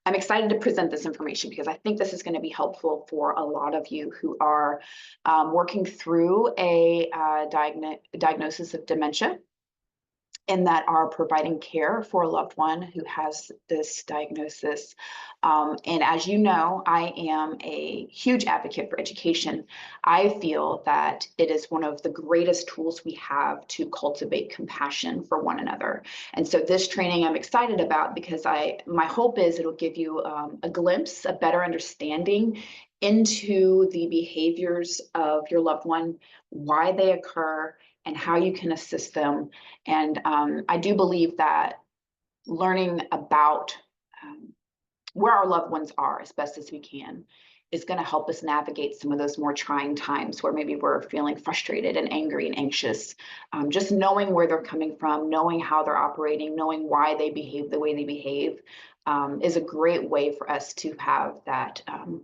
I'm excited to present this information because I think this is going to be helpful for a lot of you who are working through a diagnosis of dementia and that are providing care for a loved one who has this diagnosis. And as you know, I am a huge advocate for education. I feel that it is one of the greatest tools we have to cultivate compassion for one another. And so this training I'm excited about because my hope is it'll give you a glimpse, a better understanding into the behaviors of your loved one, why they occur, and how you can assist them. And I do believe that learning about where our loved ones are as best as we can is going to help us navigate some of those more trying times where maybe we're feeling frustrated and angry and anxious. Just knowing where they're coming from, knowing how they're operating, knowing why they behave the way they behave is a great way for us to have that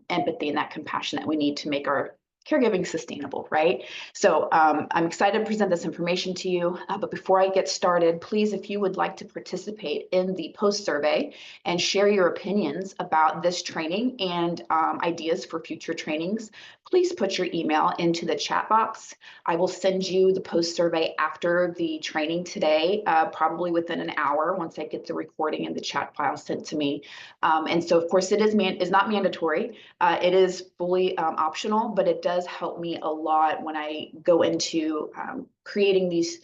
empathy and that compassion that we need to make our caregiving sustainable, right? So I'm excited to present this information to you. But before I get started, please, if you would like to participate in the post survey and share your opinions about this training and ideas for future trainings, please put your email into the chat box. I will send you the post survey after the training today, probably within an hour once I get the recording and the chat file sent to me. And so, of course, it is not mandatory. It is fully optional, but it does help me a lot when I go into creating these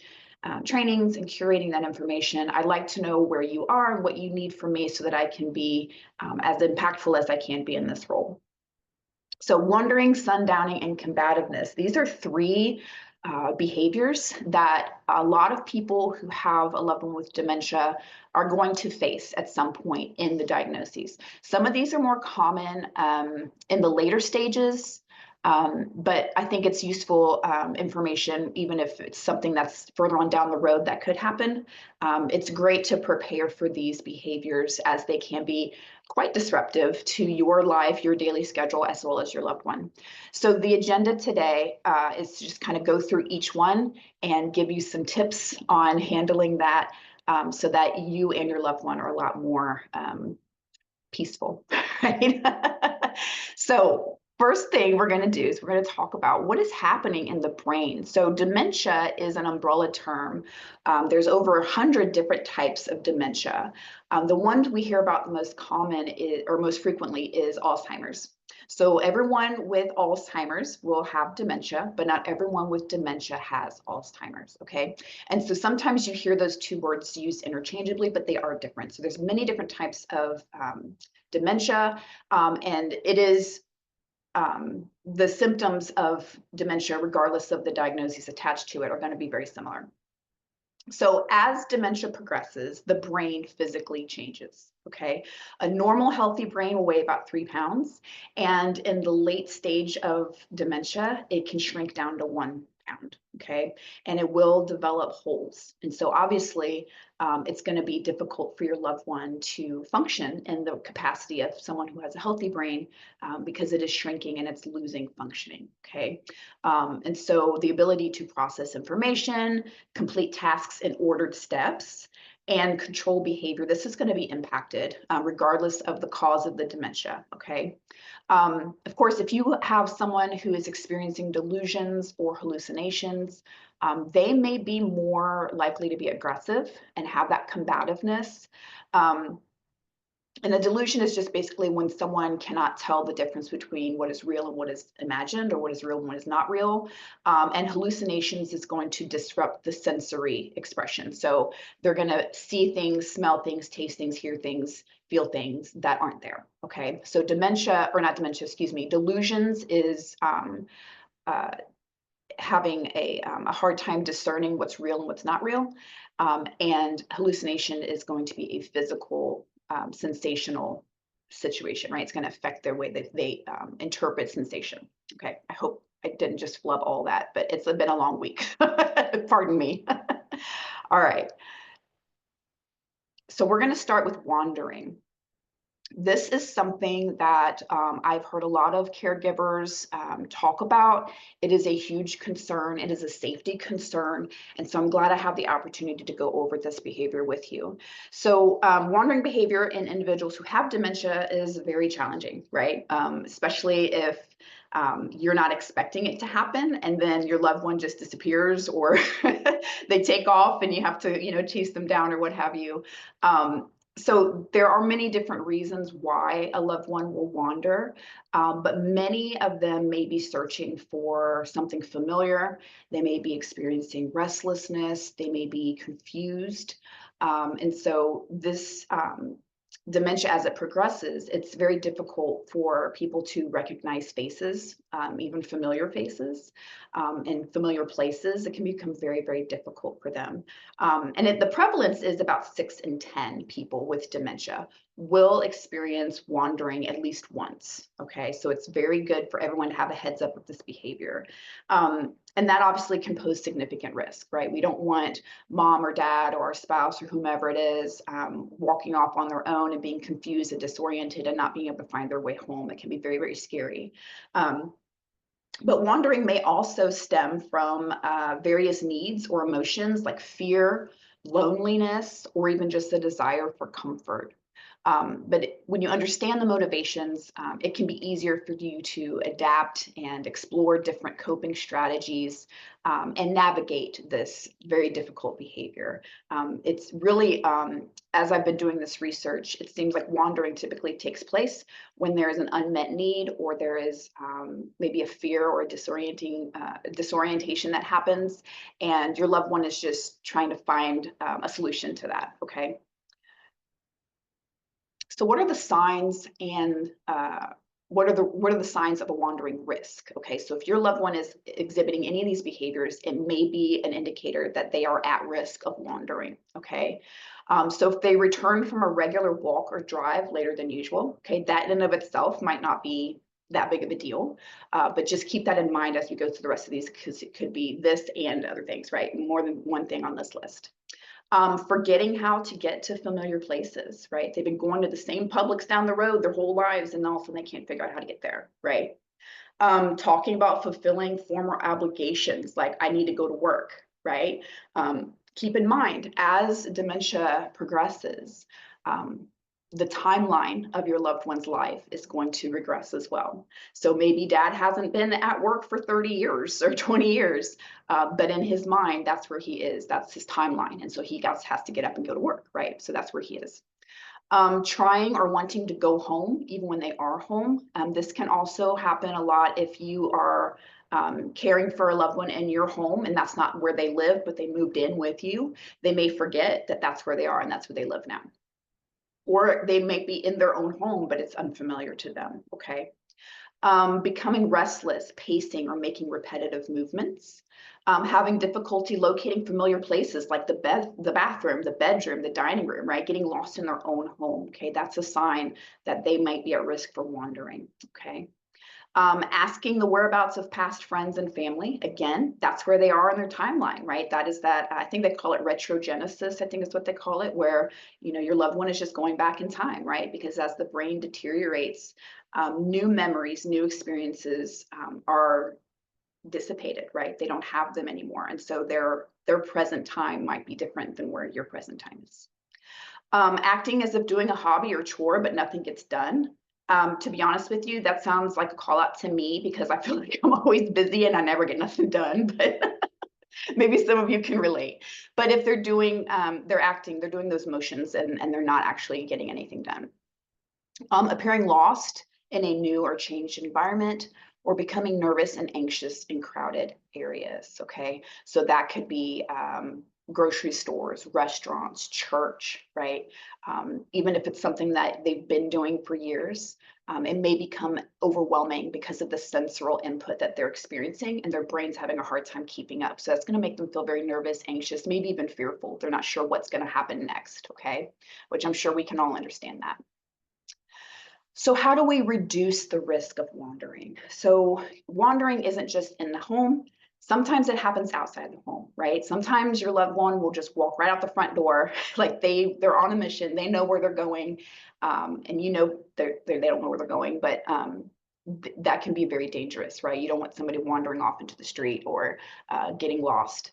trainings and curating that information. I'd like to know where you are and what you need from me so that I can be as impactful as I can be in this role. So wandering, sundowning, and combativeness. These are three behaviors that a lot of people who have a loved one with dementia are going to face at some point in the diagnoses. Some of these are more common in the later stages, but I think it's useful information, even if it's something that's further on down the road that could happen. It's great to prepare for these behaviors as they can be quite disruptive to your life, your daily schedule, as well as your loved one. So the agenda today is to just kind of go through each one and give you some tips on handling that so that you and your loved one are a lot more peaceful, right? So first thing we're going to do is we're going to talk about what is happening in the brain. So dementia is an umbrella term. There's over 100 different types of dementia. The one we hear about the most common or most frequently is Alzheimer's. So everyone with Alzheimer's will have dementia, but not everyone with dementia has Alzheimer's, okay? And so sometimes you hear those two words used interchangeably, but they are different. So there's many different types of dementia, and it is the symptoms of dementia, regardless of the diagnoses attached to it, are going to be very similar. So as dementia progresses, the brain physically changes, okay? A normal healthy brain will weigh about 3 pounds, and in the late stage of dementia, it can shrink down to 1 pound, okay? And it will develop holes. And so obviously, it's going to be difficult for your loved one to function in the capacity of someone who has a healthy brain because it is shrinking and it's losing functioning, okay? And so the ability to process information, complete tasks in ordered steps, and control behavior, this is going to be impacted regardless of the cause of the dementia, okay? Of course, if you have someone who is experiencing delusions or hallucinations, they may be more likely to be aggressive and have that combativeness. And a delusion is just basically when someone cannot tell the difference between what is real and what is imagined, or what is real and what is not real. And hallucinations is going to disrupt the sensory expression. So they're going to see things, smell things, taste things, hear things, feel things that aren't there. Okay, so dementia, or not dementia, excuse me, delusions is having a hard time discerning what's real and what's not real. And hallucination is going to be a physical sensational situation, right? It's going to affect their way that they interpret sensation. Okay, I hope I didn't just flub all that, but it's been a long week. Pardon me. All right. So we're going to start with wandering. This is something that I've heard a lot of caregivers talk about. It is a huge concern. It is a safety concern. And so I'm glad I have the opportunity to go over this behavior with you. So wandering behavior in individuals who have dementia is very challenging, right? Especially if you're not expecting it to happen and then your loved one just disappears or they take off and you have to, chase them down or what have you. So there are many different reasons why a loved one will wander, but many of them may be searching for something familiar. They may be experiencing restlessness. They may be confused. And so this dementia, as it progresses, it's very difficult for people to recognize faces, even familiar faces, in familiar places. It can become very, very difficult for them. The prevalence is about 6 in 10 people with dementia will experience wandering at least once. Okay, so it's very good for everyone to have a heads up of this behavior. And that obviously can pose significant risk, right? We don't want mom or dad or our spouse or whomever it is walking off on their own and being confused and disoriented and not being able to find their way home. It can be very, very scary. But wandering may also stem from various needs or emotions like fear, loneliness, or even just a desire for comfort. When you understand the motivations, it can be easier for you to adapt and explore different coping strategies and navigate this very difficult behavior. It's really, as I've been doing this research, it seems like wandering typically takes place when there is an unmet need or there is maybe a fear or a disorientation that happens, and your loved one is just trying to find a solution to that, okay? So what are the signs and what are the signs of a wandering risk? Okay, so if your loved one is exhibiting any of these behaviors, it may be an indicator that they are at risk of wandering. Okay, so if they return from a regular walk or drive later than usual, okay, that in and of itself might not be that big of a deal, but just keep that in mind as you go through the rest of these, because it could be this and other things, right? More than one thing on this list. Forgetting how to get to familiar places, right? They've been going to the same Publix down the road their whole lives, and all of a sudden they can't figure out how to get there, right? Talking about fulfilling former obligations, like I need to go to work, right? Keep in mind, as dementia progresses, the timeline of your loved one's life is going to regress as well. So maybe dad hasn't been at work for 30 years or 20 years, but in his mind, that's where he is. That's his timeline. And so he has to get up and go to work, right? So that's where he is. Trying or wanting to go home, even when they are home. This can also happen a lot if you are caring for a loved one in your home and that's not where they live, but they moved in with you. They may forget that that's where they are and that's where they live now. Or they may be in their own home, but it's unfamiliar to them, okay? Becoming restless, pacing, or making repetitive movements. Having difficulty locating familiar places like the bathroom, the bedroom, the dining room, right? Getting lost in their own home, okay? That's a sign that they might be at risk for wandering, okay? Asking the whereabouts of past friends and family. Again, that's where they are in their timeline, right? That is that, I think they call it retrogenesis, I think is what they call it, where, your loved one is just going back in time, right? Because as the brain deteriorates, new memories, new experiences are dissipated, right? They don't have them anymore. And so their present time might be different than where your present time is. Acting as if doing a hobby or chore, but nothing gets done. To be honest with you, that sounds like a call out to me because I feel like I'm always busy and I never get nothing done, but maybe some of you can relate. But if they're doing, they're acting, they're doing those motions and they're not actually getting anything done. Appearing lost in a new or changed environment, or becoming nervous and anxious in crowded areas, okay? So that could be grocery stores, restaurants, church, right? Even if it's something that they've been doing for years, it may become overwhelming because of the sensorial input that they're experiencing and their brain's having a hard time keeping up. So that's going to make them feel very nervous, anxious, maybe even fearful. They're not sure what's going to happen next, okay? Which I'm sure we can all understand that. So how do we reduce the risk of wandering? So wandering isn't just in the home. Sometimes it happens outside the home, right? Sometimes your loved one will just walk right out the front door, like they're on a mission, they know where they're going, and you know they don't know where they're going, but that can be very dangerous, right? You don't want somebody wandering off into the street or getting lost.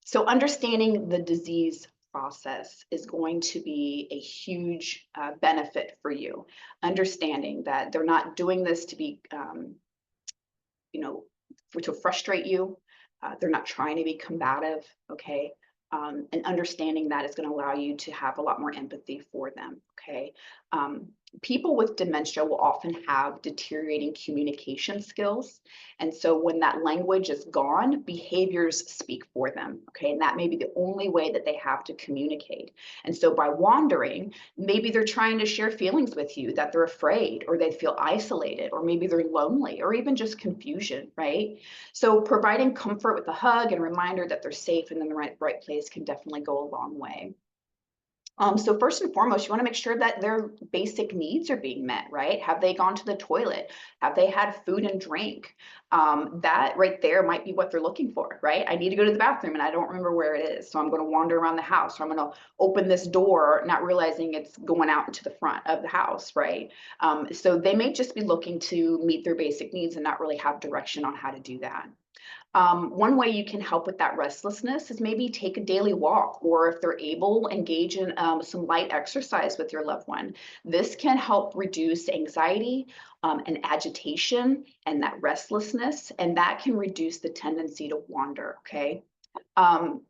So understanding the disease process is going to be a huge benefit for you. Understanding that they're not doing this to be, you know, to frustrate you. They're not trying to be combative, okay? And understanding that is going to allow you to have a lot more empathy for them, okay? People with dementia will often have deteriorating communication skills. And so when that language is gone, behaviors speak for them, okay? And that may be the only way that they have to communicate. And so by wandering, maybe they're trying to share feelings with you that they're afraid or they feel isolated, or maybe they're lonely, or even just confusion, right? So providing comfort with a hug and reminder that they're safe and in the right place can definitely go a long way. So first and foremost, you want to make sure that their basic needs are being met, right? Have they gone to the toilet? Have they had food and drink? That right there might be what they're looking for, right? I need to go to the bathroom and I don't remember where it is. So I'm going to wander around the house, or I'm going to open this door, not realizing it's going out into the front of the house, right? So they may just be looking to meet their basic needs and not really have direction on how to do that. One way you can help with that restlessness is maybe take a daily walk, or if they're able, engage in some light exercise with your loved one. This can help reduce anxiety and agitation and that restlessness, and that can reduce the tendency to wander, okay?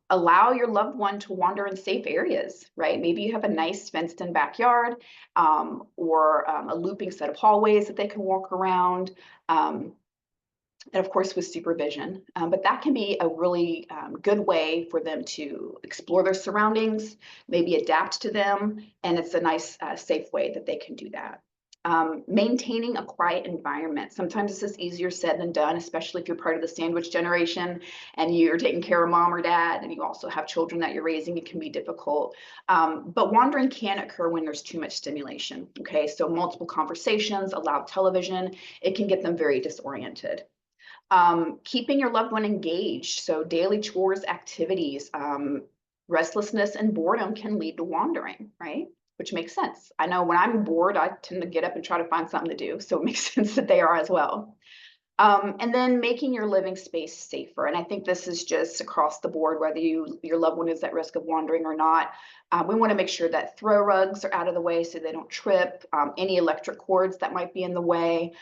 Allow your loved one to wander in safe areas, right? Maybe you have a nice fenced in backyard, or a looping set of hallways that they can walk around. And of course with supervision, but that can be a really good way for them to explore their surroundings, maybe adapt to them, and it's a nice safe way that they can do that. Maintaining a quiet environment. Sometimes this is easier said than done, especially if you're part of the sandwich generation and you're taking care of mom or dad and you also have children that you're raising. It can be difficult, but wandering can occur when there's too much stimulation, okay? So multiple conversations, a loud television, it can get them very disoriented. Keeping your loved one engaged. So daily chores, activities, restlessness and boredom can lead to wandering, right? Which makes sense. I know when I'm bored, I tend to get up and try to find something to do. So it makes sense that they are as well. And then making your living space safer. And I think this is just across the board, whether your loved one is at risk of wandering or not. We want to make sure that throw rugs are out of the way so they don't trip, any electric cords that might be in the way.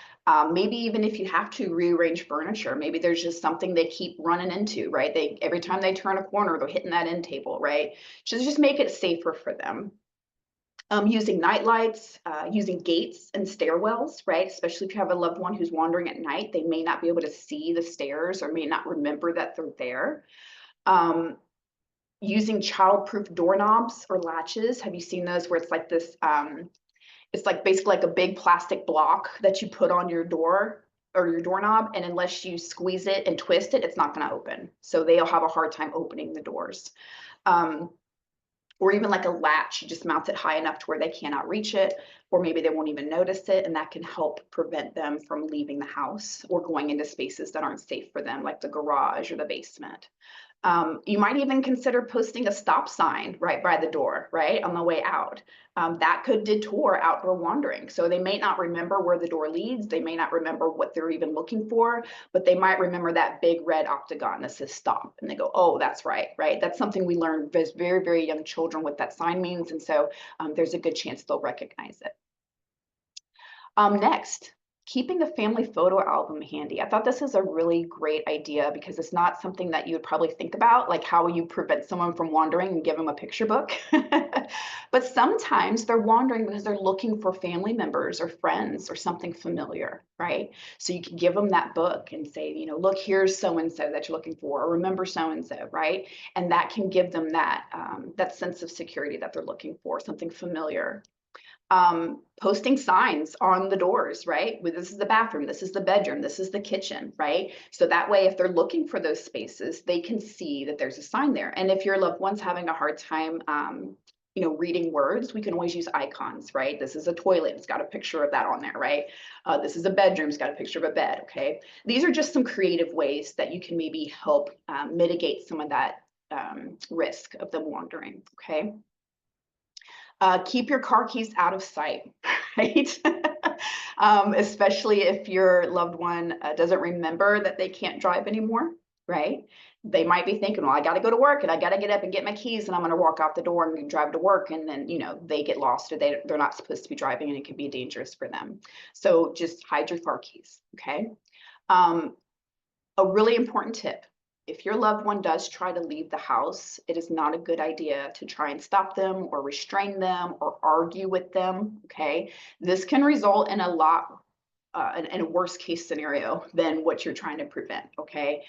Maybe even if you have to rearrange furniture, maybe there's just something they keep running into, right? Every time they turn a corner, they're hitting that end table, right? Just make it safer for them. Using night lights, using gates and stairwells, right? Especially if you have a loved one who's wandering at night, they may not be able to see the stairs or may not remember that they're there. Using child-proof doorknobs or latches. Have you seen those where it's like this, it's like basically like a big plastic block that you put on your door or your doorknob, and unless you squeeze it and twist it, it's not going to open. So they'll have a hard time opening the doors. Or even like a latch, you just mount it high enough to where they cannot reach it, or maybe they won't even notice it, and that can help prevent them from leaving the house or going into spaces that aren't safe for them, like the garage or the basement. You might even consider posting a stop sign right by the door, right, on the way out. That could detour outdoor wandering. So they may not remember where the door leads. They may not remember what they're even looking for, but they might remember that big red octagon that says stop. And they go, oh, that's right, right? That's something we learn as very, very young children what that sign means. And so there's a good chance they'll recognize it. Next, keeping a family photo album handy. I thought this is a really great idea because it's not something that you would probably think about, like how you prevent someone from wandering and give them a picture book. But sometimes they're wandering because they're looking for family members or friends or something familiar, right? So you can give them that book and say, you know, look, here's so-and-so that you're looking for, or remember so-and-so, right? And that can give them that, that sense of security that they're looking for, something familiar. Posting signs on the doors, right? Well, this is the bathroom, this is the bedroom, this is the kitchen, right? So that way, if they're looking for those spaces, they can see that there's a sign there. And if your loved one's having a hard time reading words, we can always use icons, right? This is a toilet, it's got a picture of that on there, right? This is a bedroom, it's got a picture of a bed, okay? These are just some creative ways that you can maybe help mitigate some of that risk of them wandering, okay? Keep your car keys out of sight, right? Especially if your loved one doesn't remember that they can't drive anymore, right? They might be thinking, well, I got to go to work and I got to get up and get my keys and I'm going to walk out the door and drive to work. And then, they get lost or they're not supposed to be driving and it can be dangerous for them. So just hide your car keys, okay? A really important tip. If your loved one does try to leave the house, it is not a good idea to try and stop them or restrain them or argue with them, okay? This can result in in a worse case scenario than what you're trying to prevent, okay?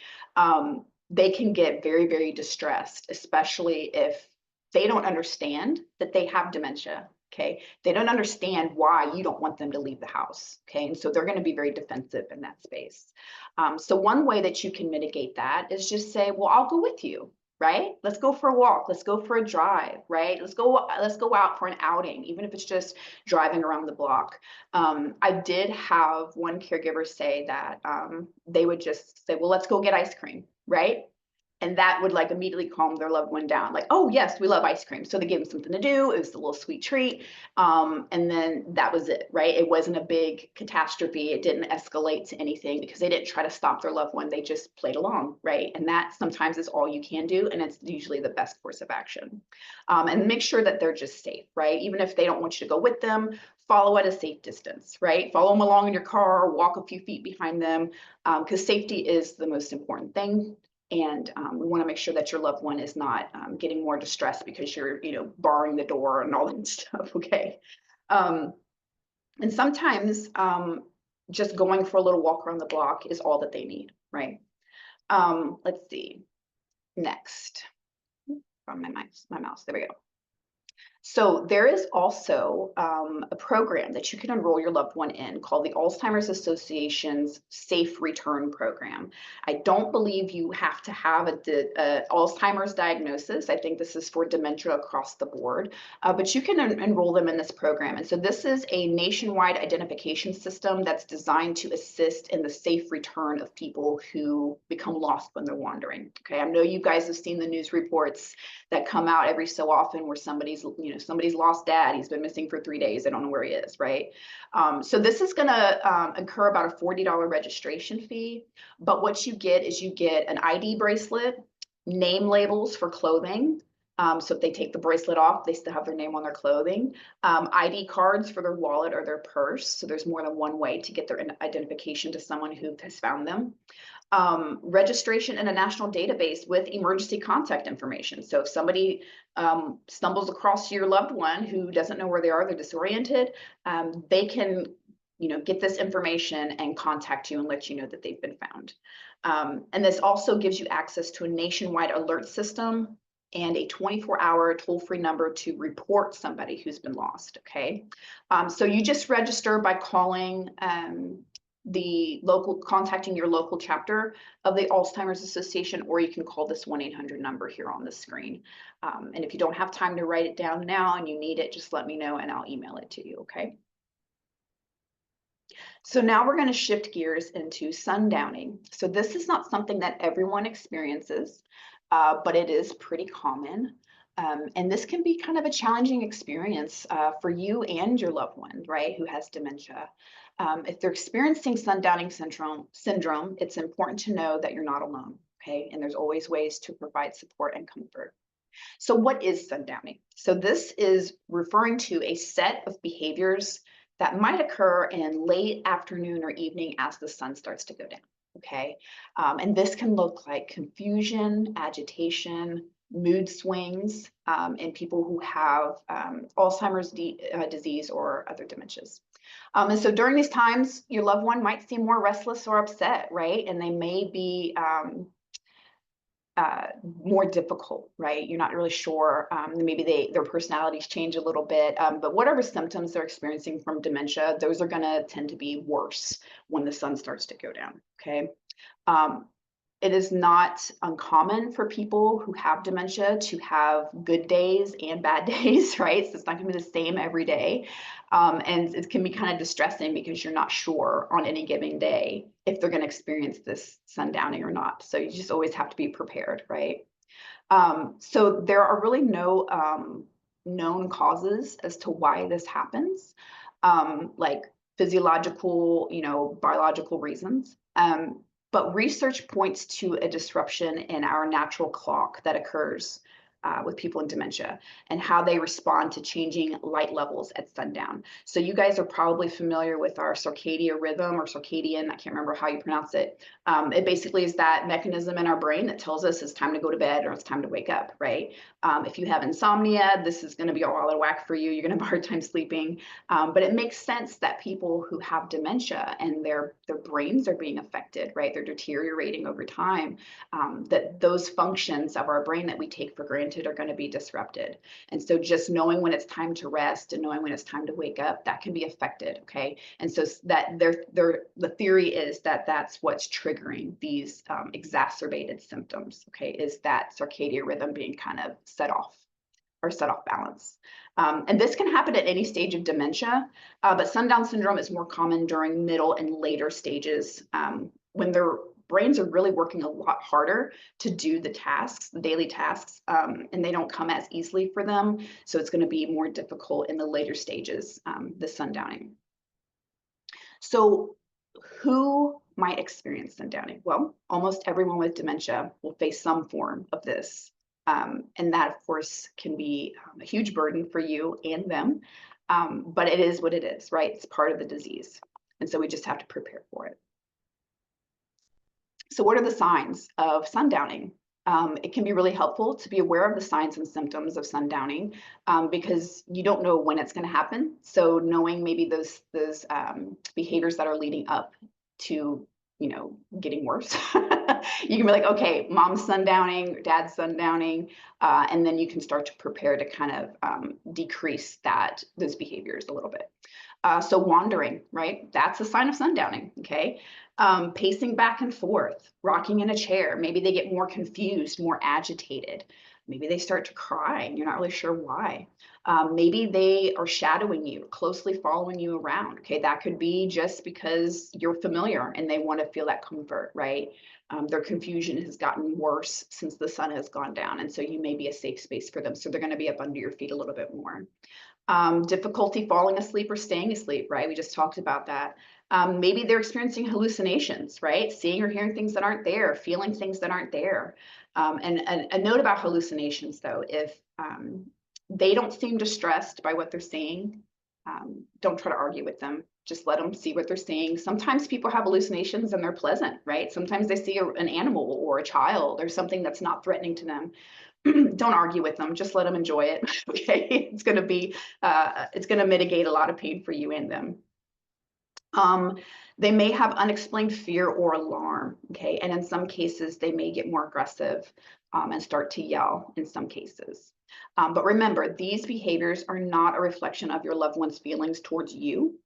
They can get very, very distressed, especially if they don't understand that they have dementia, okay? They don't understand why you don't want them to leave the house, okay? And so they're going to be very defensive in that space. So one way that you can mitigate that is just say, well, I'll go with you, right? Let's go for a walk. Let's go for a drive, right? Let's go out for an outing, even if it's just driving around the block. I did have one caregiver say that they would just say, well, let's go get ice cream, right? And that would like immediately calm their loved one down. Like, oh yes, we love ice cream. So they gave them something to do. It was a little sweet treat. And then that was it, right? It wasn't a big catastrophe. It didn't escalate to anything because they didn't try to stop their loved one. They just played along, right? And that sometimes is all you can do. And it's usually the best course of action. And make sure that they're just safe, right? Even if they don't want you to go with them, follow at a safe distance, right? Follow them along in your car or walk a few feet behind them because safety is the most important thing. And we want to make sure that your loved one is not getting more distressed because you're, barring the door and all that stuff. Okay. And sometimes just going for a little walk around the block is all that they need, right? Let's see. Next. From my mouse. There we go. So there is also a program that you can enroll your loved one in called the Alzheimer's Association's Safe Return Program. I don't believe you have to have a Alzheimer's diagnosis. I think this is for dementia across the board, but you can enroll them in this program. And so this is a nationwide identification system that's designed to assist in the safe return of people who become lost when they're wandering. Okay, I know you guys have seen the news reports that come out every so often where somebody's lost dad. He's been missing for 3 days. I don't know where he is, right? So this is going to incur about a $40 registration fee. But what you get is you get an ID bracelet, name labels for clothing. So if they take the bracelet off, they still have their name on their clothing. ID cards for their wallet or their purse. So there's more than one way to get their identification to someone who has found them. Registration in a national database with emergency contact information. So if somebody stumbles across your loved one who doesn't know where they are, they're disoriented, they can get this information and contact you and let you know that they've been found. And this also gives you access to a nationwide alert system and a 24-hour toll-free number to report somebody who's been lost, okay? So you just register by calling contacting your local chapter of the Alzheimer's Association, or you can call this 1-800 number here on the screen. And if you don't have time to write it down now and you need it, just let me know and I'll email it to you, okay? So now we're going to shift gears into sundowning. So this is not something that everyone experiences, but it is pretty common. And this can be kind of a challenging experience for you and your loved one, right, who has dementia. If they're experiencing sundowning syndrome, it's important to know that you're not alone, okay? And there's always ways to provide support and comfort. So what is sundowning? So this is referring to a set of behaviors that might occur in late afternoon or evening as the sun starts to go down, okay? And this can look like confusion, agitation, mood swings in people who have Alzheimer's disease or other dementias. And so during these times, your loved one might seem more restless or upset, right? And they may be more difficult, right? You're not really sure. Maybe their personalities change a little bit, but whatever symptoms they're experiencing from dementia, those are going to tend to be worse when the sun starts to go down, okay? It is not uncommon for people who have dementia to have good days and bad days, right? So it's not going to be the same every day. And it can be kind of distressing because you're not sure on any given day if they're going to experience this sundowning or not. So you just always have to be prepared, right? So there are really no known causes as to why this happens, like physiological, biological reasons. But research points to a disruption in our natural clock that occurs with people in dementia and how they respond to changing light levels at sundown. So you guys are probably familiar with our circadian rhythm or circadian, I can't remember how you pronounce it. It basically is that mechanism in our brain that tells us it's time to go to bed or it's time to wake up, right? If you have insomnia, this is going to be all out of whack for you. You're going to have a hard time sleeping. But it makes sense that people who have dementia and their brains are being affected, right? They're deteriorating over time, that those functions of our brain that we take for granted are going to be disrupted. And so just knowing when it's time to rest and knowing when it's time to wake up, that can be affected, okay? And so that the theory is that that's what's triggering these exacerbated symptoms, okay, is that circadian rhythm being kind of set off or set off balance. And this can happen at any stage of dementia, but sundown syndrome is more common during middle and later stages when their brains are really working a lot harder to do the tasks, the daily tasks, and they don't come as easily for them. So it's going to be more difficult in the later stages, the sundowning. So who might experience sundowning? Well, almost everyone with dementia will face some form of this. And that, of course, can be a huge burden for you and them. But it is what it is, right? It's part of the disease. And so we just have to prepare for it. So what are the signs of sundowning? It can be really helpful to be aware of the signs and symptoms of sundowning because you don't know when it's going to happen. So knowing maybe those behaviors that are leading up to getting worse. You can be like, okay, mom's sundowning, dad's sundowning, and then you can start to prepare to kind of decrease those behaviors a little bit. So wandering, right? That's a sign of sundowning, okay? Pacing back and forth, rocking in a chair. Maybe they get more confused, more agitated. Maybe they start to cry and you're not really sure why. Maybe they are shadowing you, closely following you around. Okay, that could be just because you're familiar and they want to feel that comfort, right? Their confusion has gotten worse since the sun has gone down. And so you may be a safe space for them. So they're going to be up under your feet a little bit more. Difficulty falling asleep or staying asleep, right? We just talked about that. Maybe they're experiencing hallucinations, right? Seeing or hearing things that aren't there, feeling things that aren't there. And a note about hallucinations, though, if they don't seem distressed by what they're seeing, don't try to argue with them. Just let them see what they're seeing. Sometimes people have hallucinations and they're pleasant, right? Sometimes they see an animal or a child or something that's not threatening to them. Don't argue with them. Just let them enjoy it. Okay, it's going to mitigate a lot of pain for you and them. They may have unexplained fear or alarm. Okay, and in some cases they may get more aggressive and start to yell in some cases. But remember, these behaviors are not a reflection of your loved one's feelings towards you.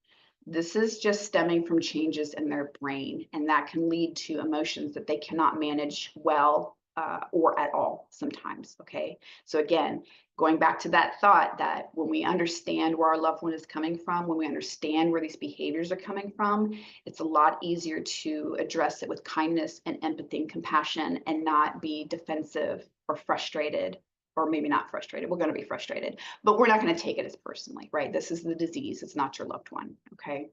This is just stemming from changes in their brain, and that can lead to emotions that they cannot manage well or at all sometimes, okay? So again, going back to that thought that when we understand where our loved one is coming from, when we understand where these behaviors are coming from, it's a lot easier to address it with kindness and empathy and compassion and not be defensive or frustrated, or maybe not frustrated. We're going to be frustrated, but we're not going to take it as personally, right? This is the disease. It's not your loved one, okay?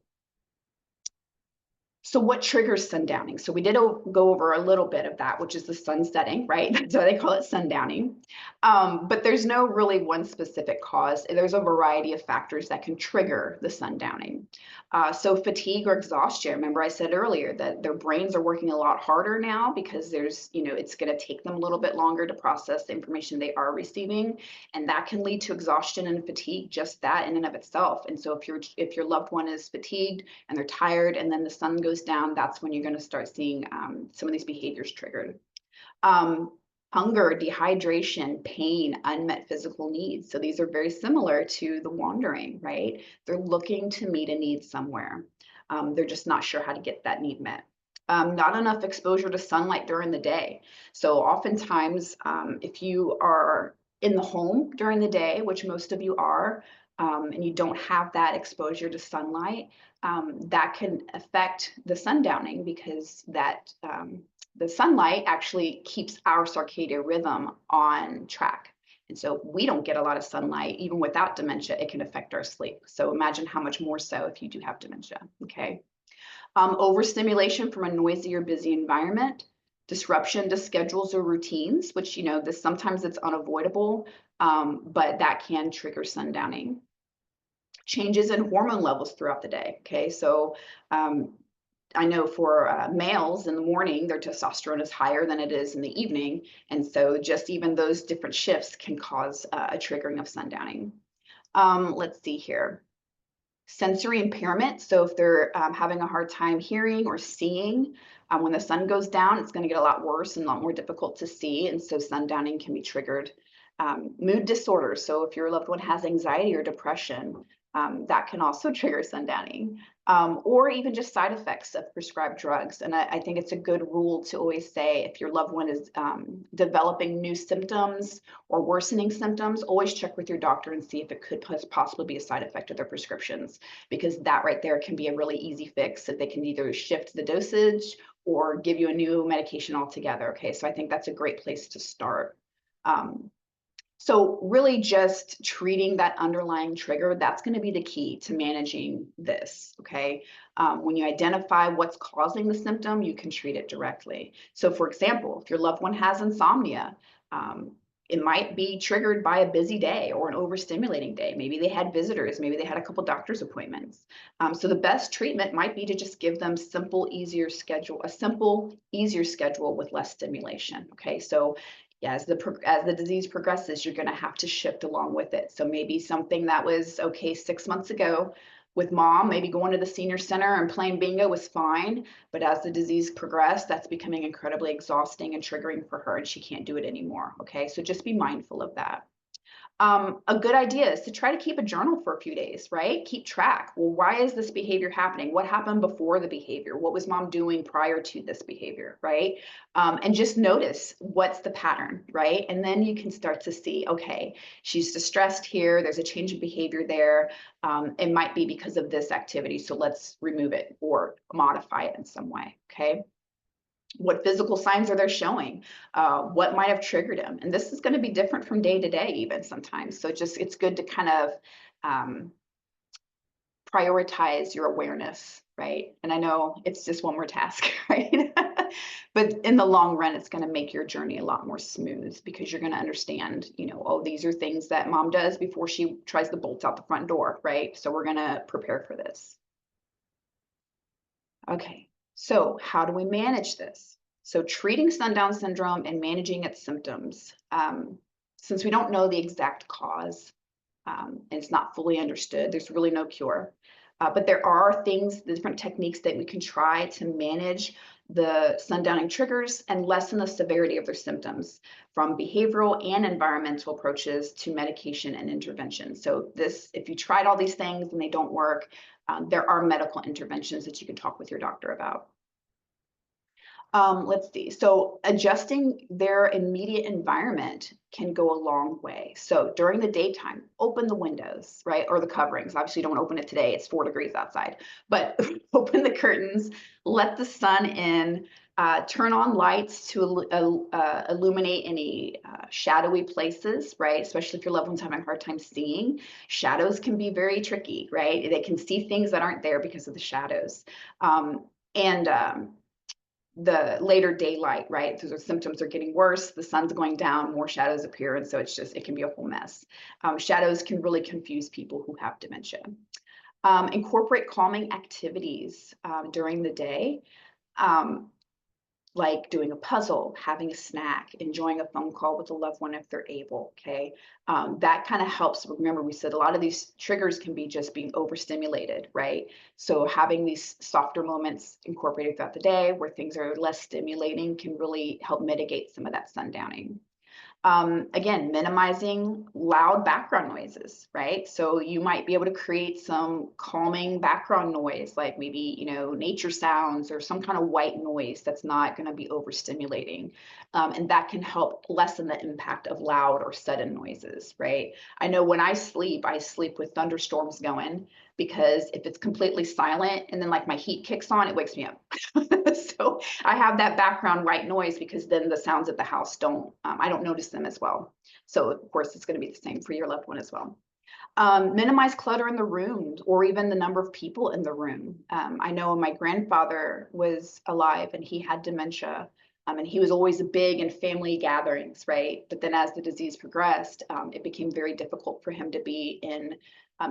So what triggers sundowning? So we did go over a little bit of that, which is the sun setting, right? That's why they call it sundowning. But there's no really one specific cause. There's a variety of factors that can trigger the sundowning. So fatigue or exhaustion. Remember I said earlier that their brains are working a lot harder now because it's going to take them a little bit longer to process the information they are receiving. And that can lead to exhaustion and fatigue, just that in and of itself. And so if your loved one is fatigued and they're tired and then the sun goes down, that's when you're going to start seeing some of these behaviors triggered. Hunger, dehydration, pain, unmet physical needs. So these are very similar to the wandering, right? They're looking to meet a need somewhere. They're just not sure how to get that need met. Not enough exposure to sunlight during the day. So oftentimes, if you are in the home during the day, which most of you are, and you don't have that exposure to sunlight, that can affect the sundowning because the sunlight actually keeps our circadian rhythm on track. And so if we don't get a lot of sunlight, even without dementia, it can affect our sleep. So imagine how much more so if you do have dementia, okay? Overstimulation from a noisy or busy environment, disruption to schedules or routines, which, this sometimes it's unavoidable, but that can trigger sundowning. Changes in hormone levels throughout the day. Okay, so I know for males in the morning, their testosterone is higher than it is in the evening. And so just even those different shifts can cause a triggering of sundowning. Let's see here. Sensory impairment. So if they're having a hard time hearing or seeing, when the sun goes down, it's going to get a lot worse and a lot more difficult to see. And so sundowning can be triggered. Mood disorders. So if your loved one has anxiety or depression, that can also trigger sundowning, or even just side effects of prescribed drugs. And I think it's a good rule to always say if your loved one is developing new symptoms or worsening symptoms, always check with your doctor and see if it could possibly be a side effect of their prescriptions, because that right there can be a really easy fix that they can either shift the dosage or give you a new medication altogether. Okay, so I think that's a great place to start. So really just treating that underlying trigger, that's going to be the key to managing this, okay? When you identify what's causing the symptom, you can treat it directly. So for example, if your loved one has insomnia, it might be triggered by a busy day or an overstimulating day. Maybe they had visitors, maybe they had a couple doctor's appointments. So the best treatment might be to just give them a simple, easier schedule with less stimulation, okay? So yeah, as the disease progresses, you're going to have to shift along with it. So maybe something that was okay 6 months ago with mom, maybe going to the senior center and playing bingo was fine. But as the disease progressed, that's becoming incredibly exhausting and triggering for her, and she can't do it anymore. Okay, so just be mindful of that. A good idea is to try to keep a journal for a few days, right? Keep track. Well, why is this behavior happening? What happened before the behavior? What was mom doing prior to this behavior, right? And just notice what's the pattern, right? And then you can start to see, okay, she's distressed here. There's a change in behavior there. It might be because of this activity. So let's remove it or modify it in some way, okay? What physical signs are they showing? What might have triggered them? And this is going to be different from day to day, even sometimes. So it's good to kind of prioritize your awareness, right? And I know it's just one more task, right? But in the long run, it's going to make your journey a lot more smooth because you're going to understand, oh, these are things that mom does before she tries to bolt out the front door, right? So we're going to prepare for this. Okay. So how do we manage this? So treating sundown syndrome and managing its symptoms, since we don't know the exact cause, and it's not fully understood, there's really no cure. But there are different techniques that we can try to manage the sundowning triggers and lessen the severity of their symptoms, from behavioral and environmental approaches to medication and intervention. So if you tried all these things and they don't work, there are medical interventions that you can talk with your doctor about. Let's see. So adjusting their immediate environment can go a long way. So during the daytime, open the windows, right? Or the coverings. Obviously, don't open it today. It's 4 degrees outside. But open the curtains, let the sun in, turn on lights to illuminate any shadowy places, right? Especially if your loved one's having a hard time seeing. Shadows can be very tricky, right? They can see things that aren't there because of the shadows. The later daylight, right? So the symptoms are getting worse, the sun's going down, more shadows appear, and so it can be a whole mess. Shadows can really confuse people who have dementia. Incorporate calming activities during the day, like doing a puzzle, having a snack, enjoying a phone call with a loved one if they're able, okay? That kind of helps. Remember, we said a lot of these triggers can be just being overstimulated, right? So having these softer moments incorporated throughout the day where things are less stimulating can really help mitigate some of that sundowning. Again, minimizing loud background noises, right? So you might be able to create some calming background noise, like maybe, nature sounds or some kind of white noise that's not going to be overstimulating. And that can help lessen the impact of loud or sudden noises, right? I know when I sleep with thunderstorms going, because if it's completely silent and then like my heat kicks on, it wakes me up. So I have that background white noise because then the sounds of the house I don't notice them as well. So of course it's going to be the same for your loved one as well. Minimize clutter in the rooms or even the number of people in the room. I know when my grandfather was alive and he had dementia, and he was always big in family gatherings, right? But then as the disease progressed, it became very difficult for him to be in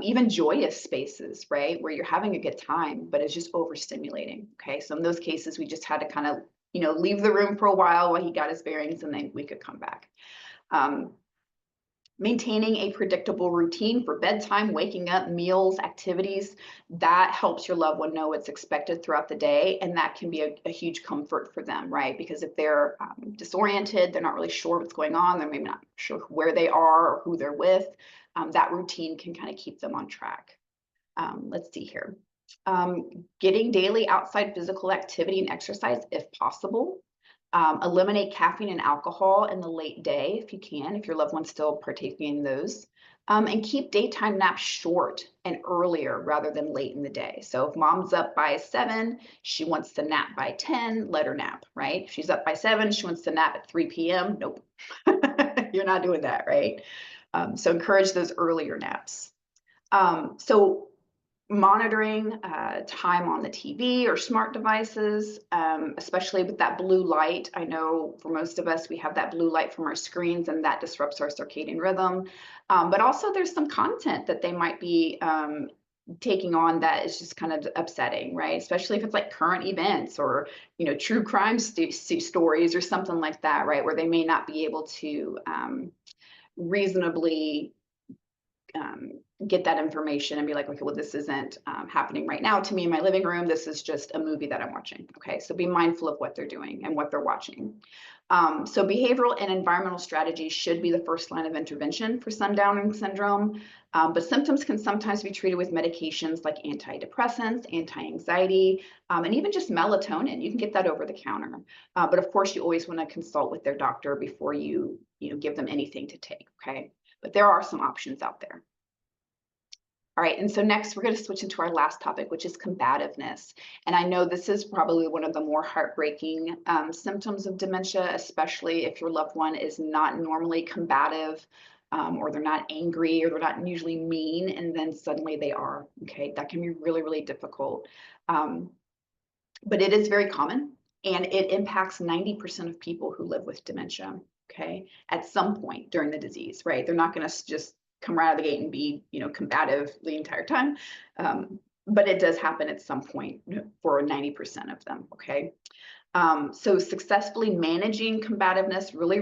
even joyous spaces, right? Where you're having a good time, but it's just overstimulating. Okay. So in those cases, we just had to kind of, leave the room for a while he got his bearings and then we could come back. Maintaining a predictable routine for bedtime, waking up, meals, activities, that helps your loved one know what's expected throughout the day. And that can be a huge comfort for them, right? Because if they're disoriented, they're not really sure what's going on, they're maybe not sure where they are or who they're with, that routine can kind of keep them on track. Let's see here. Getting daily outside physical activity and exercise if possible. Eliminate caffeine and alcohol in the late day if you can, if your loved one's still partaking in those. And keep daytime naps short and earlier rather than late in the day. So if mom's up by 7, she wants to nap by 10, let her nap, right? If she's up by 7, she wants to nap at 3 p.m. Nope, you're not doing that, right? So encourage those earlier naps. So monitoring time on the TV or smart devices, especially with that blue light. I know for most of us, we have that blue light from our screens and that disrupts our circadian rhythm. But also there's some content that they might be taking on that is just kind of upsetting, right? Especially if it's like current events or, true crime stories or something like that, right? Where they may not be able to reasonably get that information and be like, okay, well, this isn't happening right now to me in my living room. This is just a movie that I'm watching. Okay, so be mindful of what they're doing and what they're watching. So behavioral and environmental strategies should be the first line of intervention for sundowning syndrome, but symptoms can sometimes be treated with medications like antidepressants, anti-anxiety, and even just melatonin. You can get that over the counter. But of course, you always want to consult with their doctor before you give them anything to take, okay? But there are some options out there. All right, and so next we're going to switch into our last topic, which is combativeness. And I know this is probably one of the more heartbreaking symptoms of dementia, especially if your loved one is not normally combative, or they're not angry, or they're not usually mean, and then suddenly they are. Okay, that can be really, really difficult. But it is very common, and it impacts 90% of people who live with dementia. Okay, at some point during the disease, right? They're not going to just come right out of the gate and be, combative the entire time. But it does happen at some point for 90% of them, okay? So successfully managing combativeness really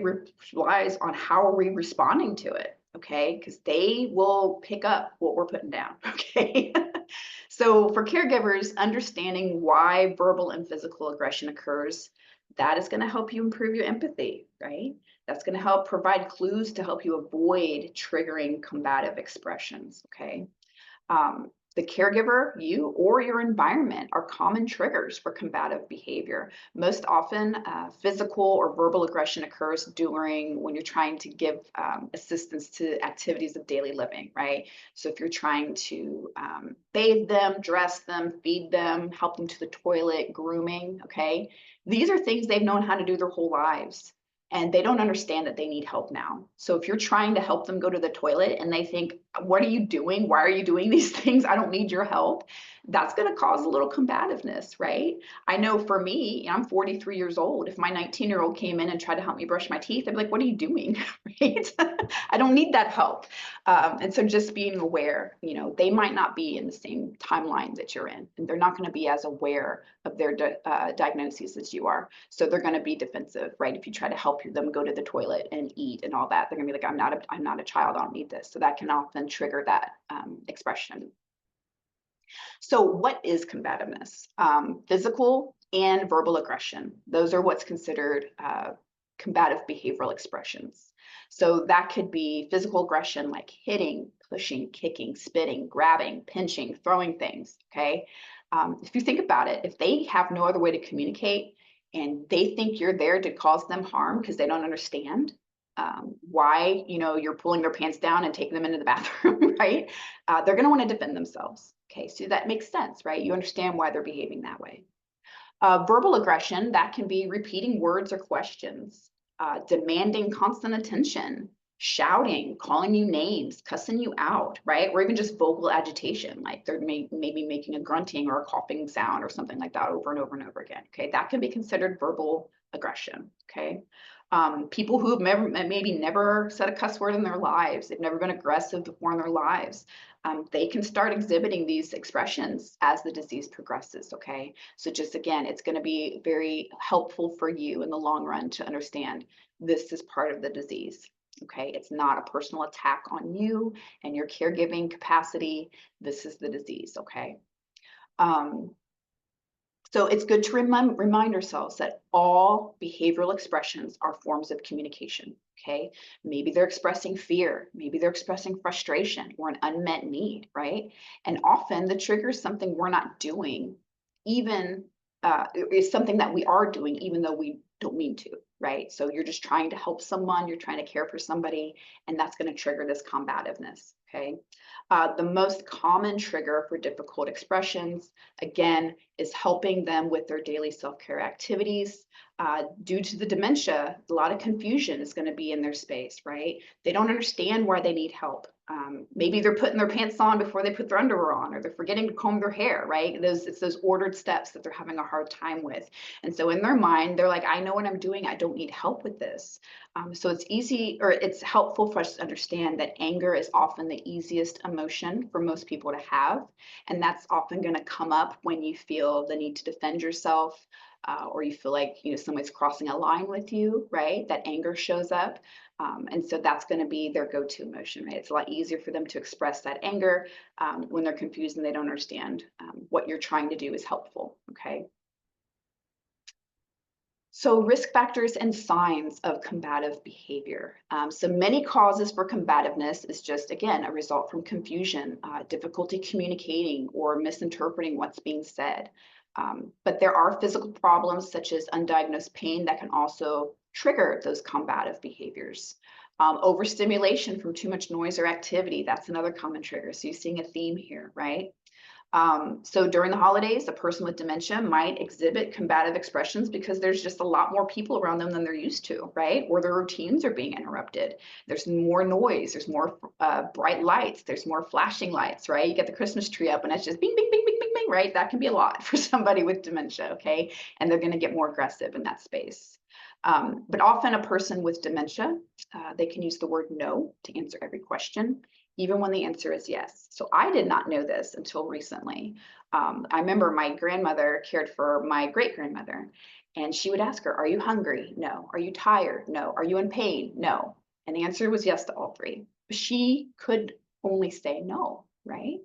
relies on how are we responding to it, okay? Because they will pick up what we're putting down, okay? So for caregivers, understanding why verbal and physical aggression occurs, that is going to help you improve your empathy, right? That's going to help provide clues to help you avoid triggering combative expressions, okay? The caregiver, you, or your environment are common triggers for combative behavior. Most often, physical or verbal aggression occurs when you're trying to give assistance to activities of daily living, right? So if you're trying to bathe them, dress them, feed them, help them to the toilet, grooming, okay? These are things they've known how to do their whole lives. And they don't understand that they need help now. So if you're trying to help them go to the toilet and they think, what are you doing? Why are you doing these things? I don't need your help. That's going to cause a little combativeness, right? I know for me, I'm 43 years old. If my 19-year-old came in and tried to help me brush my teeth, I'd be like, what are you doing? Right? I don't need that help. And so just being aware, they might not be in the same timeline that you're in, and they're not going to be as aware of their diagnoses as you are. So they're going to be defensive, right? If you try to help them go to the toilet and eat and all that, they're going to be like, I'm not a child. I don't need this. So that can often trigger that expression. So what is combativeness? Physical and verbal aggression. Those are what's considered combative behavioral expressions. So that could be physical aggression like hitting, pushing, kicking, spitting, grabbing, pinching, throwing things, okay? If you think about it, if they have no other way to communicate and they think you're there to cause them harm because they don't understand why, you're pulling their pants down and taking them into the bathroom, right? They're going to want to defend themselves. Okay, so that makes sense, right? You understand why they're behaving that way. Verbal aggression, that can be repeating words or questions, demanding constant attention, shouting, calling you names, cussing you out, right? Or even just vocal agitation, like they're maybe making a grunting or a coughing sound or something like that over and over and over again. Okay, that can be considered verbal aggression. Okay. People who have maybe never said a cuss word in their lives, they've never been aggressive before in their lives, they can start exhibiting these expressions as the disease progresses, okay? So just again, it's going to be very helpful for you in the long run to understand this is part of the disease, okay? It's not a personal attack on you and your caregiving capacity. This is the disease, okay? So it's good to remind ourselves that all behavioral expressions are forms of communication, okay? Maybe they're expressing fear, maybe they're expressing frustration or an unmet need, right? And often the trigger is something we're not doing, even is something that we are doing, even though we don't mean to, right? So you're just trying to help someone, you're trying to care for somebody, and that's going to trigger this combativeness, okay? The most common trigger for difficult expressions, again, is helping them with their daily self-care activities. Due to the dementia, a lot of confusion is going to be in their space, right? They don't understand why they need help. Maybe they're putting their pants on before they put their underwear on, or they're forgetting to comb their hair, right? It's those ordered steps that they're having a hard time with. And so in their mind, they're like, I know what I'm doing. I don't need help with this. So it's helpful for us to understand that anger is often the easiest emotion for most people to have. And that's often going to come up when you feel the need to defend yourself, or you feel like someone's crossing a line with you, right? That anger shows up. And so that's going to be their go-to emotion, right? It's a lot easier for them to express that anger when they're confused and they don't understand what you're trying to do is helpful, okay? So risk factors and signs of combative behavior. So many causes for combativeness is just, again, a result from confusion, difficulty communicating, or misinterpreting what's being said. But there are physical problems such as undiagnosed pain that can also trigger those combative behaviors. Overstimulation from too much noise or activity, that's another common trigger. So you're seeing a theme here, right? So during the holidays, a person with dementia might exhibit combative expressions because there's just a lot more people around them than they're used to, right? Or their routines are being interrupted. There's more noise, there's more bright lights, there's more flashing lights, right? You get the Christmas tree up and it's just bing, bing, bing, bing, bing, bing, right? That can be a lot for somebody with dementia, okay? And they're gonna get more aggressive in that space. But often a person with dementia, they can use the word no to answer every question, even when the answer is yes. So I did not know this until recently. I remember my grandmother cared for my great-grandmother, and she would ask her, are you hungry? No. Are you tired? No. Are you in pain? No. And the answer was yes to all three. She could only say no, right?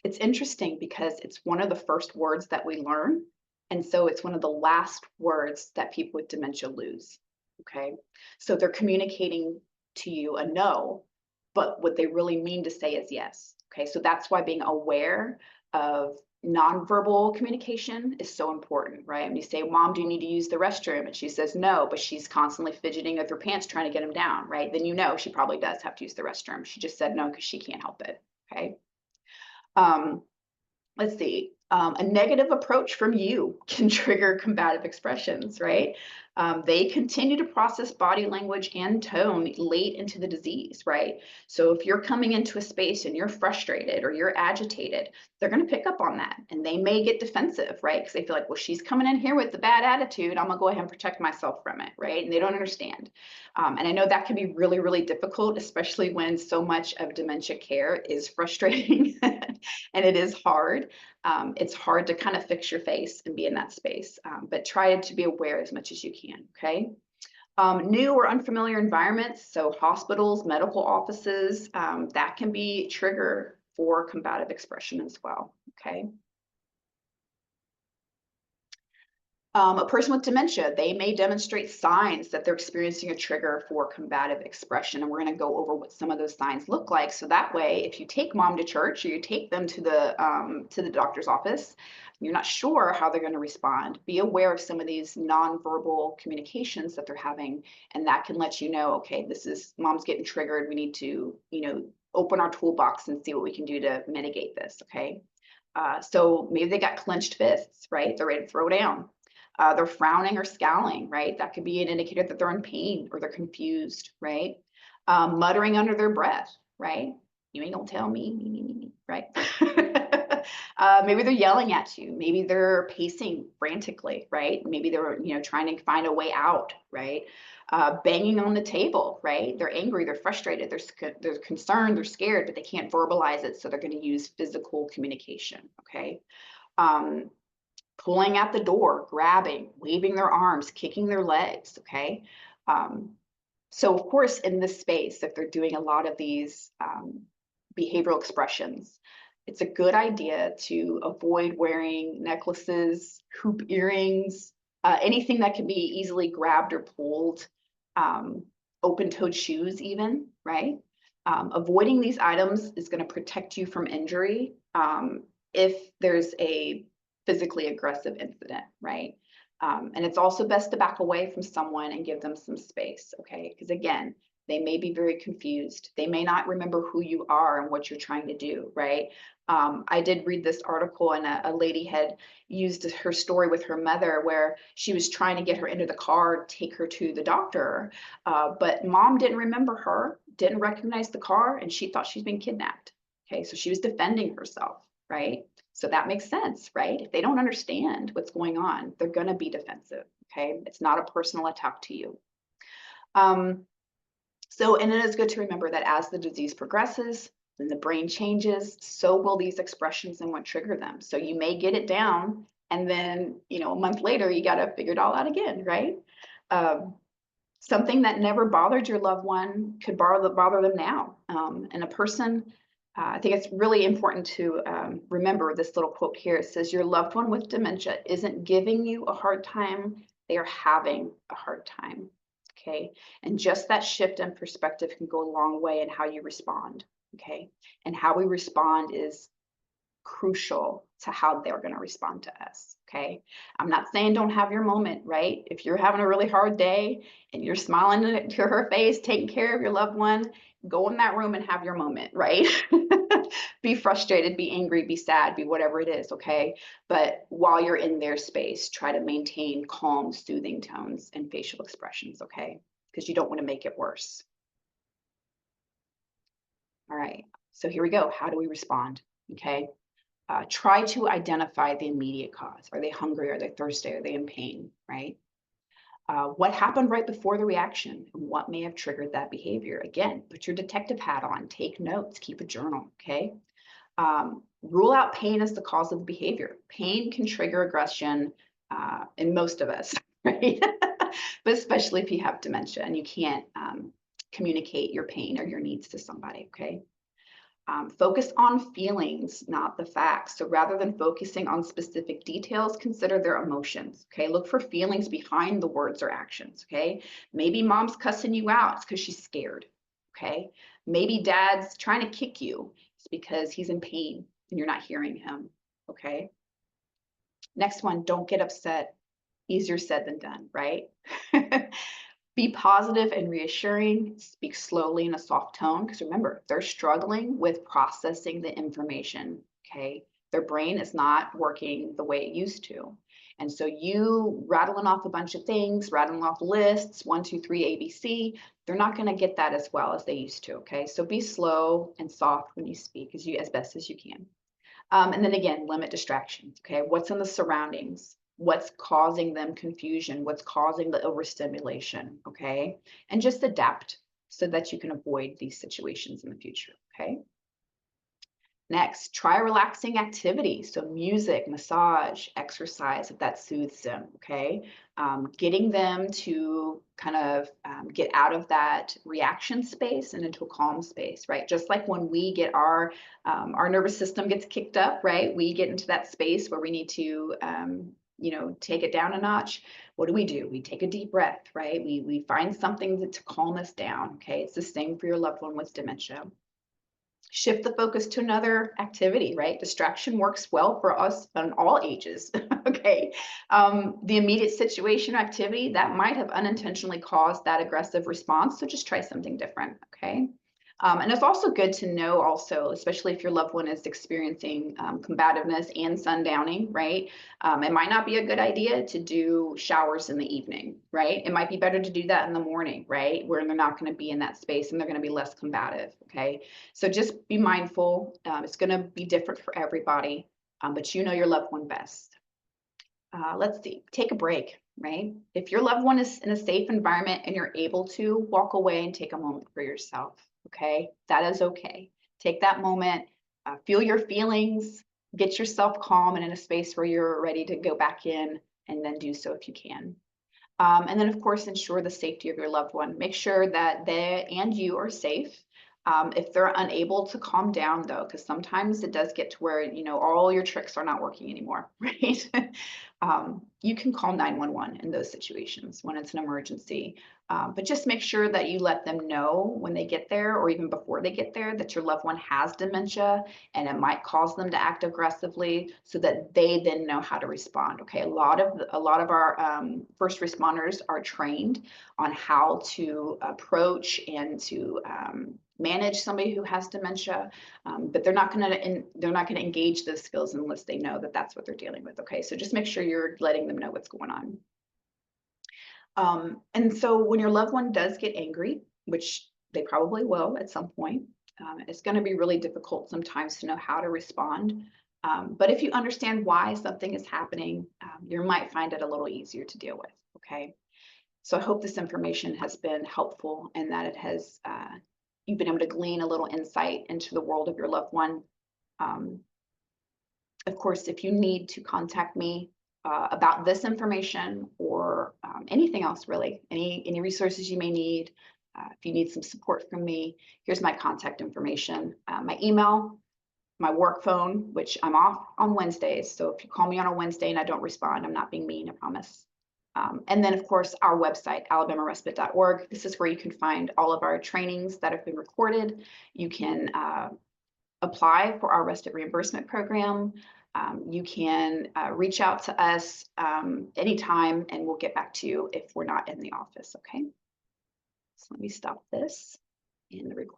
It's interesting because it's one of the first words that we learn. And so it's one of the last words that people with dementia lose. Okay. So they're communicating to you a no, but what they really mean to say is yes. Okay. So that's why being aware of nonverbal communication is so important, right? And you say, Mom, do you need to use the restroom? And she says no, but she's constantly fidgeting with her pants trying to get them down, right? Then she probably does have to use the restroom. She just said no because she can't help it. Okay. Let's see, a negative approach from you can trigger combative expressions, right? They continue to process body language and tone late into the disease, right? So if you're coming into a space and you're frustrated or you're agitated, they're going to pick up on that and they may get defensive, right? Because they feel like, well, she's coming in here with the bad attitude. I'm going to go ahead and protect myself from it, right? And they don't understand. And I know that can be really, really difficult, especially when so much of dementia care is frustrating and it is hard. It's hard to kind of fix your face and be in that space, but try to be aware as much as you can, okay? New or unfamiliar environments, so hospitals, medical offices, that can be a trigger for combative expression as well, okay? A person with dementia, they may demonstrate signs that they're experiencing a trigger for combative expression. And we're going to go over what some of those signs look like. So that way, if you take mom to church or you take them to the doctor's office, you're not sure how they're going to respond. Be aware of some of these nonverbal communications that they're having, and that can let you know, okay, this is mom's getting triggered. We need to, open our toolbox and see what we can do to mitigate this. Okay. So maybe they got clenched fists, right? They're ready to throw down. They're frowning or scowling, right? That could be an indicator that they're in pain or they're confused, right? Muttering under their breath, right? You ain't gonna tell me, right? Maybe they're yelling at you. Maybe they're pacing frantically, right? Maybe they're, trying to find a way out, right? Banging on the table, right? They're angry, they're frustrated, they're concerned, they're scared, but they can't verbalize it, so they're going to use physical communication, okay? Pulling at the door, grabbing, waving their arms, kicking their legs, okay? So of course, in this space, if they're doing a lot of these behavioral expressions, it's a good idea to avoid wearing necklaces, hoop earrings, anything that can be easily grabbed or pulled, open-toed shoes even, right? Avoiding these items is going to protect you from injury if there's a physically aggressive incident, right? And it's also best to back away from someone and give them some space, okay? Because again, they may be very confused. They may not remember who you are and what you're trying to do, right? I did read this article, and a lady had used her story with her mother where she was trying to get her into the car, take her to the doctor, but mom didn't remember her, didn't recognize the car, and she thought she's been kidnapped. Okay, so she was defending herself, right? So that makes sense, right? If they don't understand what's going on, they're going to be defensive. Okay, it's not a personal attack to you. And it is good to remember that as the disease progresses, then the brain changes, so will these expressions and what trigger them. So you may get it down, and then, a month later, you got to figure it all out again, right? Something that never bothered your loved one could bother them now. And a person, I think it's really important to remember this little quote here. It says, your loved one with dementia isn't giving you a hard time, they are having a hard time. Okay, and just that shift in perspective can go a long way in how you respond. Okay, and how we respond is crucial to how they're going to respond to us. Okay, I'm not saying don't have your moment, right? If you're having a really hard day and you're smiling to her face, taking care of your loved one, go in that room and have your moment, right? Be frustrated, be angry, be sad, be whatever it is, okay? But while you're in their space, try to maintain calm, soothing tones and facial expressions, okay? Because you don't want to make it worse. All right, so here we go. How do we respond? Okay. Try to identify the immediate cause. Are they hungry? Are they thirsty? Are they in pain, right? What happened right before the reaction and what may have triggered that behavior? Again, put your detective hat on, take notes, keep a journal, okay? Rule out pain as the cause of the behavior. Pain can trigger aggression in most of us, right? But especially if you have dementia and you can't communicate your pain or your needs to somebody, okay? Focus on feelings, not the facts. So rather than focusing on specific details, consider their emotions, okay? Look for feelings behind the words or actions, okay? Maybe mom's cussing you out, it's because she's scared, okay? Maybe dad's trying to kick you, it's because he's in pain and you're not hearing him, okay? Next one, don't get upset. Easier said than done, right? Be positive and reassuring, speak slowly in a soft tone, because remember, they're struggling with processing the information, okay? Their brain is not working the way it used to. And so you rattling off a bunch of things, rattling off lists, 1, 2, 3, ABC, they're not going to get that as well as they used to, okay? So be slow and soft when you speak as best as you can. And then again, limit distractions, okay? What's in the surroundings? What's causing them confusion? What's causing the overstimulation, okay? And just adapt so that you can avoid these situations in the future, okay? Next, try relaxing activities. So music, massage, exercise, if that soothes them, okay? Getting them to kind of get out of that reaction space and into a calm space, right? Just like when we get our nervous system gets kicked up, right? We get into that space where we need to take it down a notch, what do? We take a deep breath, right? We find something to calm us down. Okay. It's the same for your loved one with dementia. Shift the focus to another activity, right? Distraction works well for us on all ages. Okay. The immediate situation or activity that might have unintentionally caused that aggressive response. So just try something different. Okay. And it's also good to know also, especially if your loved one is experiencing combativeness and sundowning, right? It might not be a good idea to do showers in the evening, right? It might be better to do that in the morning, right? Where they're not going to be in that space and they're going to be less combative, okay? So just be mindful. It's going to be different for everybody, but you know your loved one best. Let's see, take a break, right? If your loved one is in a safe environment and you're able to walk away and take a moment for yourself, okay? That is okay. Take that moment, feel your feelings, get yourself calm and in a space where you're ready to go back in, and then do so if you can. And then, of course, ensure the safety of your loved one. Make sure that they and you are safe. If they're unable to calm down, though, because sometimes it does get to where, all your tricks are not working anymore, right? You can call 911 in those situations when it's an emergency. But just make sure that you let them know when they get there or even before they get there that your loved one has dementia and it might cause them to act aggressively so that they then know how to respond. Okay, a lot of our first responders are trained on how to approach and to manage somebody who has dementia, but they're not going to engage those skills unless they know that that's what they're dealing with. Okay, so just make sure you're letting them know what's going on. And so when your loved one does get angry, which they probably will at some point, it's going to be really difficult sometimes to know how to respond. But if you understand why something is happening, you might find it a little easier to deal with. Okay. So I hope this information has been helpful and that it has you've been able to glean a little insight into the world of your loved one. Of course, if you need to contact me about this information or anything else, really, any resources you may need, if you need some support from me, here's my contact information, my email, my work phone, which I'm off on Wednesdays. So if you call me on a Wednesday and I don't respond, I'm not being mean, I promise. And then, of course, our website, alabamarespite.org. This is where you can find all of our trainings that have been recorded. You can apply for our arrested reimbursement program. You can reach out to us anytime and we'll get back to you if we're not in the office, okay? So let me stop this in the recording.